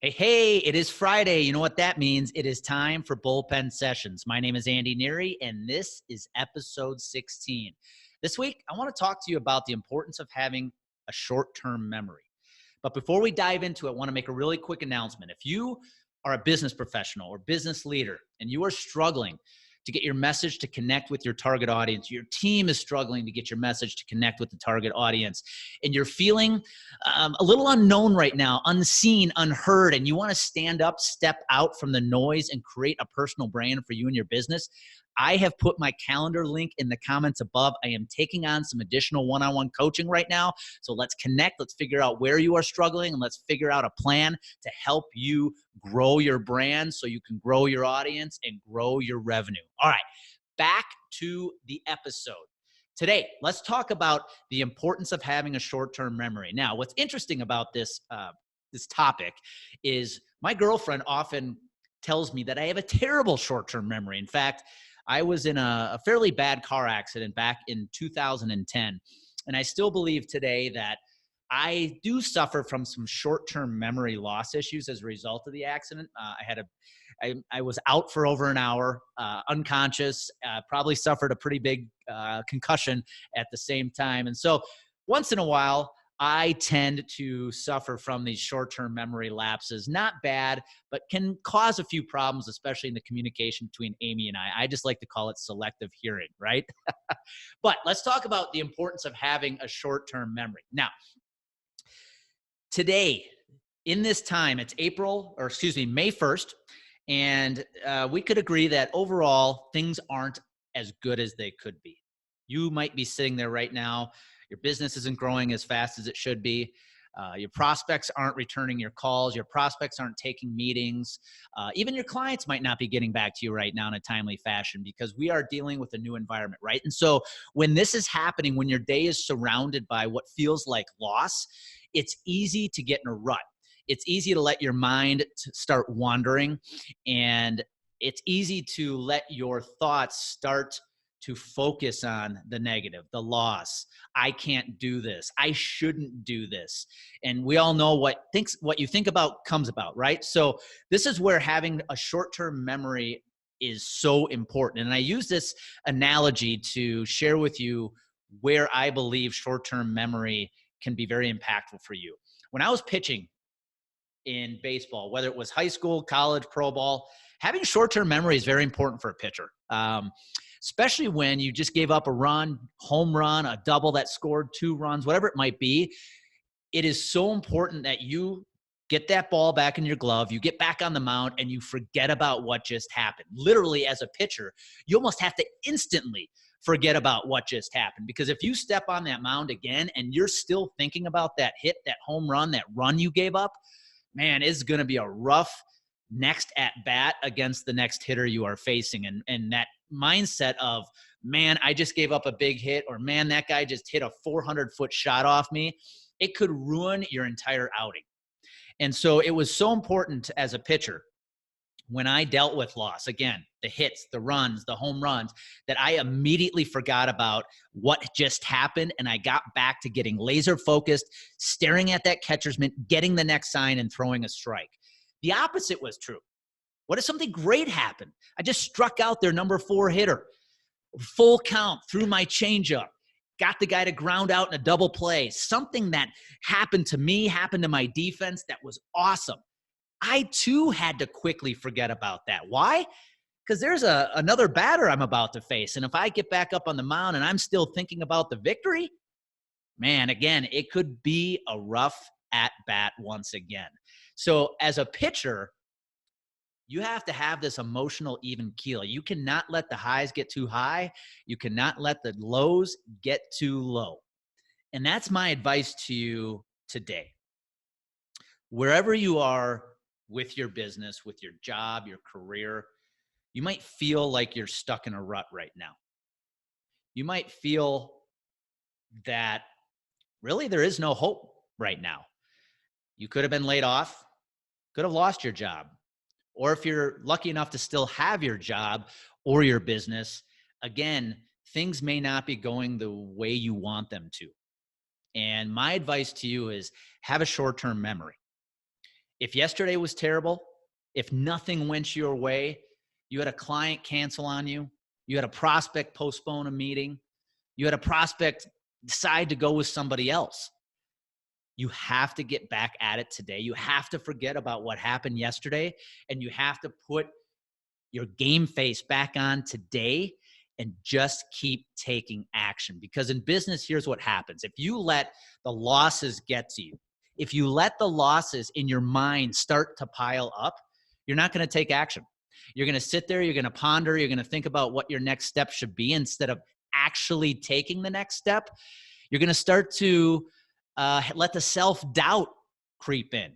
Hey, it is Friday. You know what that means? It is time for Bullpen Sessions. My name is Andy Neary, and this is episode 16. This week, I want to talk to you about the importance of having a short term memory. But before we dive into it, I want to make a really quick announcement. If you are a business professional or business leader and you are struggling to get your message to connect with your target audience, your team is struggling to get your message to connect with the target audience, and you're feeling a little unknown right now, unseen, unheard, and you want to stand up, step out from the noise and create a personal brand for you and your business, I have put my calendar link in the comments above. I am taking on some additional one-on-one coaching right now. So let's connect. Let's figure out where you are struggling, and let's figure out a plan to help you grow your brand so you can grow your audience and grow your revenue. All right, back to the episode. Today, let's talk about the importance of having a short-term memory. Now, what's interesting about this topic is my girlfriend often tells me that I have a terrible short-term memory. In fact, I was in a fairly bad car accident back in 2010, and I still believe today that I do suffer from some short-term memory loss issues as a result of the accident. I was out for over an hour, unconscious, probably suffered a pretty big concussion at the same time. And so once in a while, I tend to suffer from these short-term memory lapses. Not bad, but can cause a few problems, especially in the communication between Amy and I. I just like to call it selective hearing, right? But let's talk about the importance of having a short-term memory. Now, today, in this time, it's May 1st, and we could agree that overall things aren't as good as they could be. You might be sitting there right now. Your business isn't growing as fast as it should be. Your prospects aren't returning your calls. Your prospects aren't taking meetings. Even your clients might not be getting back to you right now in a timely fashion because we are dealing with a new environment, right? And so when this is happening, when your day is surrounded by what feels like loss, it's easy to get in a rut. It's easy to let your mind start wandering, and it's easy to let your thoughts start to focus on the negative, the loss. I can't do this. I shouldn't do this. And we all know what you think about comes about, right? So this is where having a short-term memory is so important. And I use this analogy to share with you where I believe short-term memory can be very impactful for you. When I was pitching in baseball, whether it was high school, college, pro ball, having short-term memory is very important for a pitcher. Especially when you just gave up a run, home run, a double that scored 2 runs, whatever it might be. It is so important that you get that ball back in your glove, you get back on the mound, and you forget about what just happened. Literally, as a pitcher, you almost have to instantly forget about what just happened, because if you step on that mound again and you're still thinking about that hit, that home run, that run you gave up, man, it's going to be a rough next at bat against the next hitter you are facing. And that mindset of, man, I just gave up a big hit, or man, that guy just hit a 400-foot shot off me, it could ruin your entire outing. And so it was so important as a pitcher, when I dealt with loss, again, the hits, the runs, the home runs, that I immediately forgot about what just happened, and I got back to getting laser focused, staring at that catcher's mitt, getting the next sign, and throwing a strike. The opposite was true. What if something great happened? I just struck out their number 4 hitter, full count, threw my changeup, got the guy to ground out in a double play. Something that happened to me, happened to my defense, that was awesome. I too had to quickly forget about that. Why? Because there's another batter I'm about to face. And if I get back up on the mound and I'm still thinking about the victory, man, again, it could be a rough at bat once again. So as a pitcher, you have to have this emotional even keel. You cannot let the highs get too high. You cannot let the lows get too low. And that's my advice to you today. Wherever you are with your business, with your job, your career, you might feel like you're stuck in a rut right now. You might feel that really there is no hope right now. You could have been laid off, could have lost your job. Or if you're lucky enough to still have your job or your business, again, things may not be going the way you want them to. And my advice to you is have a short-term memory. If yesterday was terrible, if nothing went your way, you had a client cancel on you, you had a prospect postpone a meeting, you had a prospect decide to go with somebody else, you have to get back at it today. You have to forget about what happened yesterday, and you have to put your game face back on today and just keep taking action. Because in business, here's what happens. If you let the losses get to you, if you let the losses in your mind start to pile up, you're not going to take action. You're going to sit there, you're going to ponder, you're going to think about what your next step should be instead of actually taking the next step. You're going to start to let the self-doubt creep in.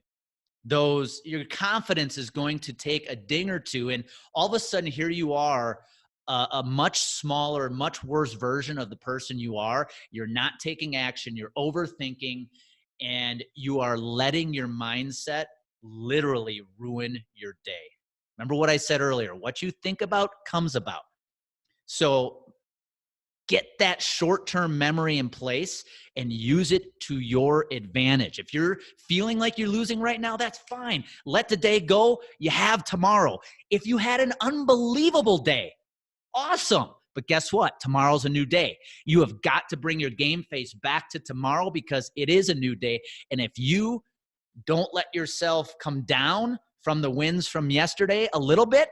Your confidence is going to take a ding or two, and all of a sudden here you are, a much smaller, much worse version of the person you are. You're not taking action, you're overthinking, and you are letting your mindset literally ruin your day. Remember what I said earlier, what you think about comes about. So get that short-term memory in place and use it to your advantage. If you're feeling like you're losing right now, that's fine. Let the day go. You have tomorrow. If you had an unbelievable day, awesome. But guess what? Tomorrow's a new day. You have got to bring your game face back to tomorrow because it is a new day. And if you don't let yourself come down from the wins from yesterday a little bit,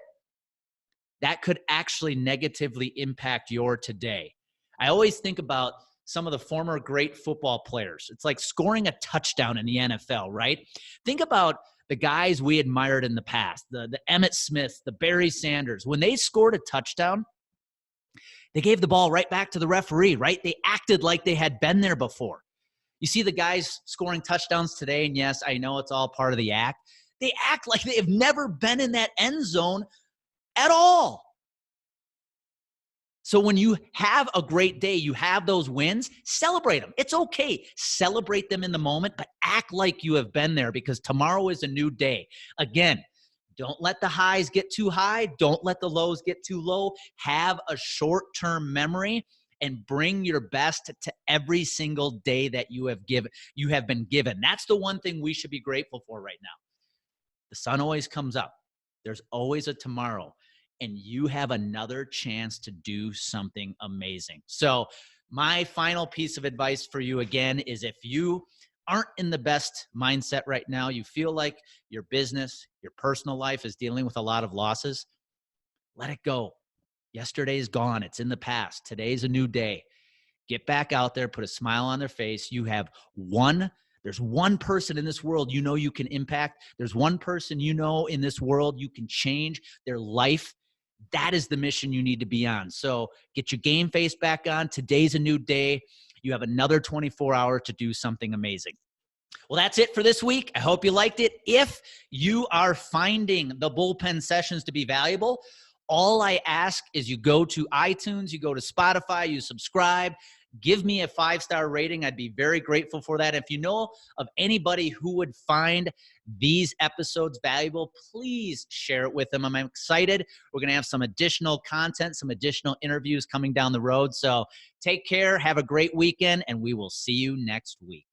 that could actually negatively impact your today. I always think about some of the former great football players. It's like scoring a touchdown in the NFL, right? Think about the guys we admired in the past, the Emmitt Smiths, the Barry Sanders. When they scored a touchdown, they gave the ball right back to the referee, right? They acted like they had been there before. You see the guys scoring touchdowns today, and yes, I know it's all part of the act. They act like they have never been in that end zone at all. So when you have a great day, you have those wins, celebrate them. It's okay. Celebrate them in the moment, but act like you have been there because tomorrow is a new day. Again, don't let the highs get too high. Don't let the lows get too low. Have a short-term memory and bring your best to every single day that you have been given. That's the one thing we should be grateful for right now. The sun always comes up. There's always a tomorrow. And you have another chance to do something amazing. So my final piece of advice for you again is if you aren't in the best mindset right now, you feel like your business, your personal life is dealing with a lot of losses, let it go. Yesterday is gone. It's in the past. Today's a new day. Get back out there, put a smile on their face. There's one person in this world you know you can impact. There's one person you know in this world you can change their life. That is the mission you need to be on. So get your game face back on. Today's a new day. You have another 24 hours to do something amazing. Well, that's it for this week. I hope you liked it. If you are finding the bullpen sessions to be valuable, all I ask is you go to iTunes, you go to Spotify, you subscribe, give me a 5-star rating. I'd be very grateful for that. If you know of anybody who would find these episodes valuable, please share it with them. I'm excited. We're going to have some additional content, some additional interviews coming down the road. So take care. Have a great weekend, and we will see you next week.